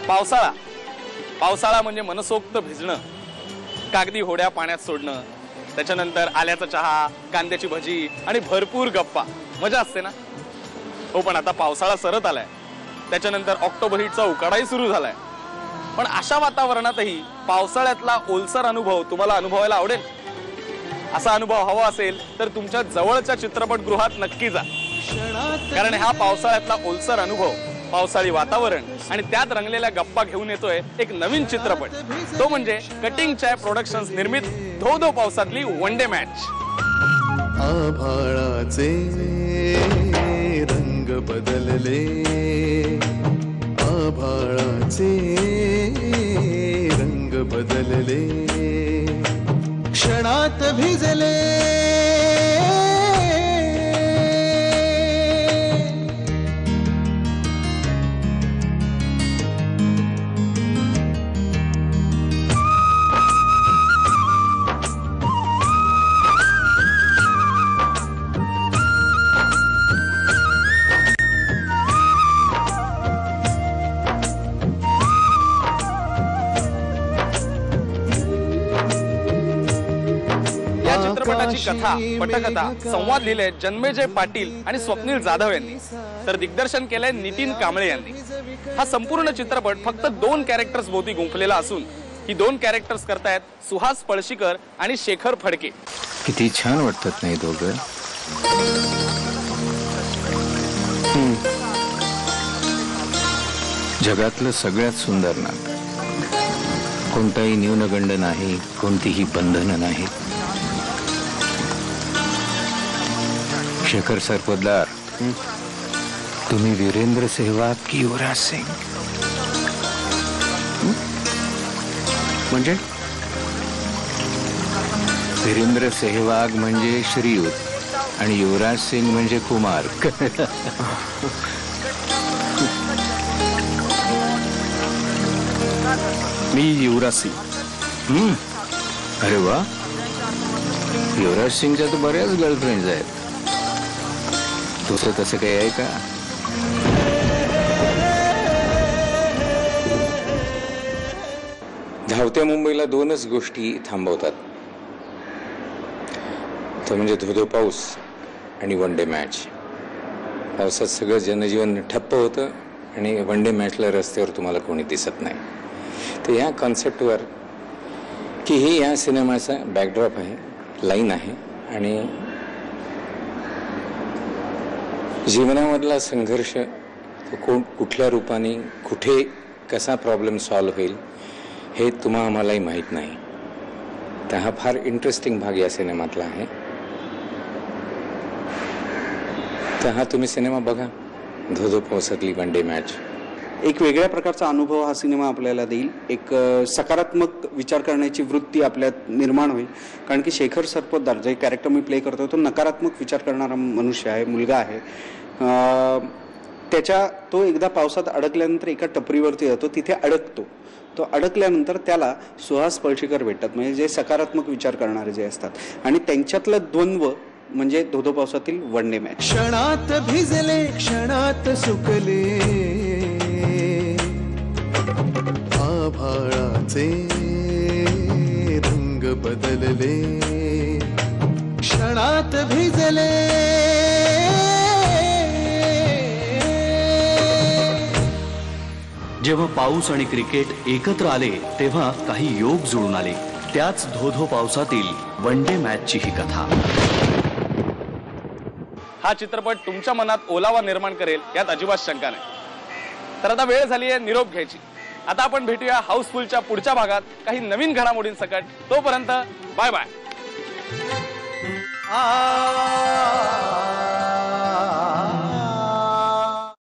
पावसाळा पावसाळा म्हणजे मनसोक्त भिजणं, कागदी होड्या पाण्यात सोडणं, त्याच्यानंतर आल्याचा चहा, कांद्याची भजी आणि भरपूर गप्पा, मजा असते ना. हो, पण आता पावसाळा सरत आलाय, त्याच्यानंतर ऑक्टोबर हिटचा उकाडाही सुरू झालाय. पण अशा वातावरणातही पावसाळ्यातला ओलसर अनुभव तुम्हाला अनुभवायला आवडेल? असा अनुभव हवा असेल तर तुमच्या जवळच्या चित्रपटगृहात नक्की जा, कारण हा पावसाळ्यातला ओलसर अनुभव, पावसाळी वातावरण आणि त्यात रंगलेल्या गप्पा घेऊन येतोय एक नवीन चित्रपट. तो म्हणजे कटिंग चाय प्रोडक्शन्स निर्मित धो धो पावसातली वन डे मॅच. आभाळाचे रंग बदलले, आभाळाचे रंग बदलले, क्षणात भिजले. चित्रपटाची कथा, पटकथा, संवाद लिहिले जन्मेजय पाटील आणि स्वप्नील जाधव यांनी, तर दिग्दर्शन केलंय नितीन कांबळे यांनी. हा संपूर्ण चित्रपट फक्त 2 कॅरेक्टर्स भोवती गुंफलेला असून ही 2 कॅरेक्टर्स करतायत सुहास पळशीकर आणि शेखर फडके. किती छान वाटतात नाही दोघं. जगातलं सगळ्यात सुंदर नातं, कोणताही न्यूनगंड नाही, कोणतीही बंधनं नाही. शेखर सरपोतदार, तुम्ही वीरेंद्र सेहवाग की युवराज सिंग? म्हणजे वीरेंद्र सेहवाग म्हणजे श्रीयुत आणि युवराज सिंग म्हणजे कुमार. मी युवराज सिंग. अरे वा, युवराज सिंगच्या तर बऱ्याच गर्लफ्रेंड्स आहेत. तुझं तसं काही आहे का? धावत्या मुंबईला 2च गोष्टी थांबवतात, तो म्हणजे धोधो पाऊस आणि वन डे मॅच. पावसात सगळं जनजीवन ठप्प होतं आणि वन डे मॅचला रस्त्यावर तुम्हाला कोणी दिसत नाही. तर ह्या कॉन्सेप्टवर की हे या सिनेमाचा बॅकड्रॉप आहे, लाईन आहे आणि जीवनामधला संघर्ष कुठल्या रूपाने कुठे कसा प्रॉब्लेम सॉल्व्ह होईल हे तुम्हा आम्हालाही माहीत नाही. तर हा फार इंटरेस्टिंग भाग या सिनेमातला आहे. तर हा तुम्ही सिनेमा बघा, धो धो पावसातली वन डे मॅच. एक वेगळ्या प्रकारचा अनुभव हा सिनेमा आपल्याला देईल. एक सकारात्मक विचार करण्याची वृत्ती आपल्यात निर्माण होईल, कारण की शेखर सरपोतदार जे कॅरेक्टर मी प्ले करतो तो नकारात्मक विचार करणारा मनुष्य आहे, मुलगा आहे. तो एकदा पावसात अडकल्यानंतर एका टपरीवरती जातो, तिथे अडकतो. तो अडकल्यानंतर त्याला सुहास पळशीकर भेटतात, म्हणजे जे सकारात्मक विचार करणारे जे असतात, आणि त्यांच्यातलं द्वंद्व म्हणजे धो धो पावसातील वन डे मॅच. क्षणात भिजले, क्षणात सुकले, आभाळाचे रंग बदलले, क्षणात भिजले. जेव्हा पाऊस आणि क्रिकेट एकत्र आले तेव्हा काही योग जुळून आले. त्याच धो धो पावसातील वन डे मॅचची ही कथा. हा चित्रपट तुमच्या मनात ओलावा निर्माण करेल यात अजिबात शंका नाही. तर आता वेळ झाली आहे निरोप घ्यायची. आता आपण भेटूया हाऊसफुलच्या पुढच्या भागात काही नवीन घडामोडींसकट. तोपर्यंत बाय बाय.